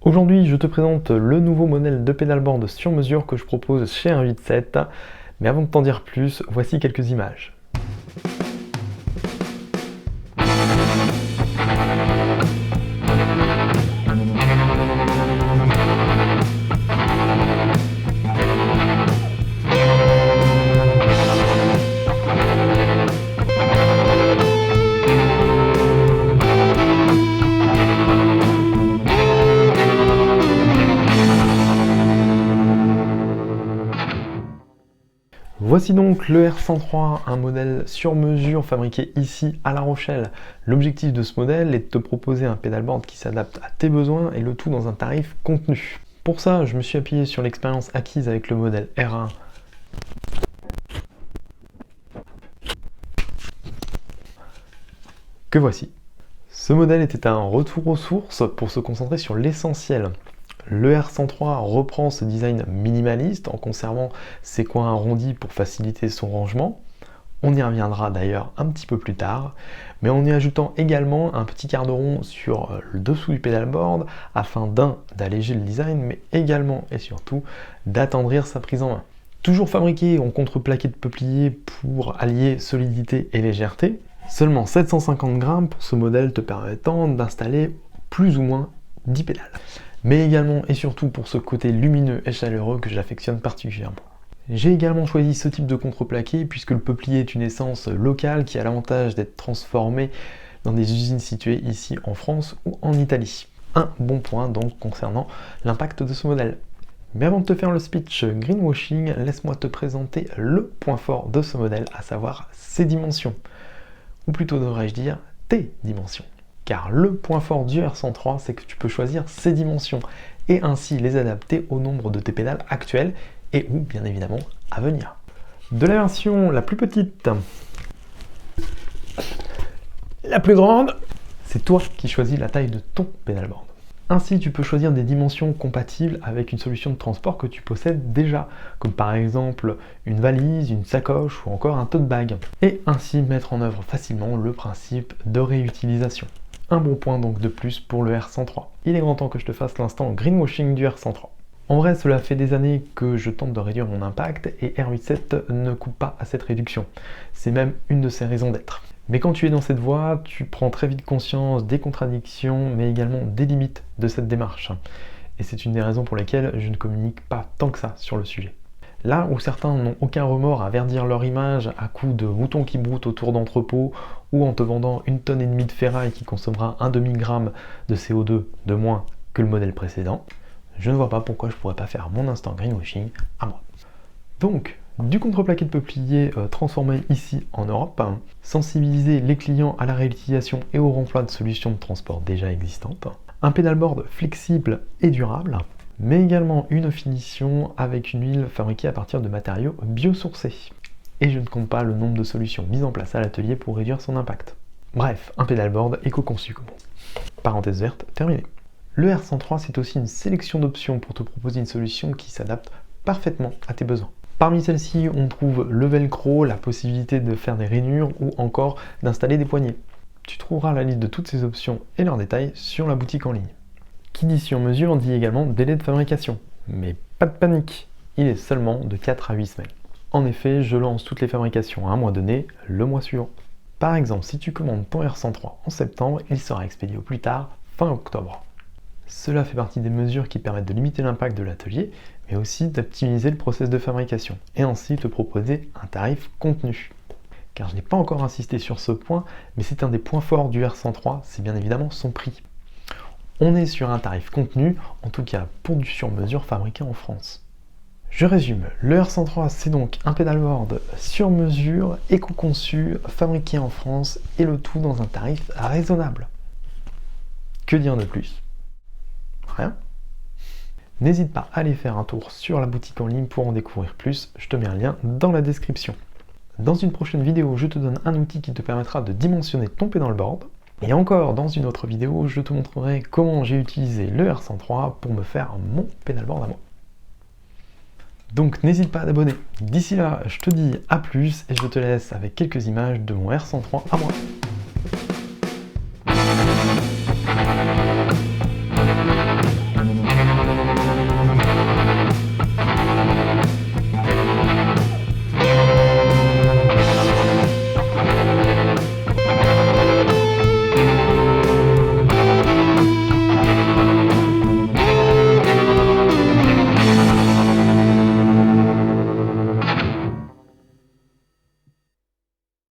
Aujourd'hui, je te présente le nouveau modèle de pédalboard sur mesure que je propose chez 187. Mais avant de t'en dire plus, voici quelques images. Voici donc le R103, un modèle sur mesure fabriqué ici à La Rochelle. L'objectif de ce modèle est de te proposer un pédalboard qui s'adapte à tes besoins et le tout dans un tarif contenu. Pour ça, je me suis appuyé sur l'expérience acquise avec le modèle R1 que voici. Ce modèle était un retour aux sources pour se concentrer sur l'essentiel. Le R103 reprend ce design minimaliste en conservant ses coins arrondis pour faciliter son rangement. On y reviendra d'ailleurs un petit peu plus tard, mais en y ajoutant également un petit garde-rond sur le dessous du pédalboard afin d'alléger le design, mais également et surtout d'attendrir sa prise en main. Toujours fabriqué en contreplaqué de peuplier pour allier solidité et légèreté, seulement 750 grammes pour ce modèle te permettant d'installer plus ou moins 10 pédales. Mais également et surtout pour ce côté lumineux et chaleureux que j'affectionne particulièrement. J'ai également choisi ce type de contreplaqué puisque le peuplier est une essence locale qui a l'avantage d'être transformée dans des usines situées ici en France ou en Italie. Un bon point donc concernant l'impact de ce modèle. Mais avant de te faire le speech greenwashing, laisse-moi te présenter le point fort de ce modèle, à savoir ses dimensions. Ou plutôt devrais-je dire tes dimensions. Car le point fort du R103, c'est que tu peux choisir ses dimensions et ainsi les adapter au nombre de tes pédales actuelles et ou bien évidemment à venir. De la version la plus petite, la plus grande, c'est toi qui choisis la taille de ton pédalboard. Ainsi, tu peux choisir des dimensions compatibles avec une solution de transport que tu possèdes déjà, comme par exemple une valise, une sacoche ou encore un tote bag, et ainsi mettre en œuvre facilement le principe de réutilisation. Un bon point donc de plus pour le R103. Il est grand temps que je te fasse l'instant greenwashing du R103. En vrai, cela fait des années que je tente de réduire mon impact et R87 ne coupe pas à cette réduction. C'est même une de ses raisons d'être. Mais quand tu es dans cette voie, tu prends très vite conscience des contradictions, mais également des limites de cette démarche. Et c'est une des raisons pour lesquelles je ne communique pas tant que ça sur le sujet. Là où certains n'ont aucun remords à verdir leur image à coups de moutons qui broutent autour d'entrepôts ou en te vendant 1,5 tonne de ferraille qui consommera un demi-gramme de CO2 de moins que le modèle précédent, je ne vois pas pourquoi je pourrais pas faire mon instant greenwashing à moi. Donc, du contreplaqué de peuplier transformé ici en Europe, sensibiliser les clients à la réutilisation et au remploi de solutions de transport déjà existantes, un pédalboard flexible et durable, mais également une finition avec une huile fabriquée à partir de matériaux biosourcés. Et je ne compte pas le nombre de solutions mises en place à l'atelier pour réduire son impact. Bref, un pédalboard éco-conçu comme on. Parenthèse verte, terminée. Le R103, c'est aussi une sélection d'options pour te proposer une solution qui s'adapte parfaitement à tes besoins. Parmi celles-ci, on trouve le velcro, la possibilité de faire des rainures ou encore d'installer des poignées. Tu trouveras la liste de toutes ces options et leurs détails sur la boutique en ligne. Qui dit sur mesure dit également délai de fabrication. Mais pas de panique, il est seulement de 4 à 8 semaines. En effet, je lance toutes les fabrications à un mois donné, le mois suivant. Par exemple, si tu commandes ton R103 en septembre, il sera expédié au plus tard fin octobre. Cela fait partie des mesures qui permettent de limiter l'impact de l'atelier, mais aussi d'optimiser le process de fabrication, et ainsi te proposer un tarif contenu. Car je n'ai pas encore insisté sur ce point, mais c'est un des points forts du R103, c'est bien évidemment son prix. On est sur un tarif contenu, en tout cas pour du sur-mesure fabriqué en France. Je résume, le R103 c'est donc un pédalboard sur mesure, éco-conçu, fabriqué en France, et le tout dans un tarif raisonnable. Que dire de plus ? Rien. N'hésite pas à aller faire un tour sur la boutique en ligne pour en découvrir plus, je te mets un lien dans la description. Dans une prochaine vidéo, je te donne un outil qui te permettra de dimensionner ton pédalboard. Et encore, dans une autre vidéo, je te montrerai comment j'ai utilisé le R103 pour me faire mon pédalboard à moi. Donc n'hésite pas à t'abonner. D'ici là, je te dis à plus et je te laisse avec quelques images de mon R103 à moi.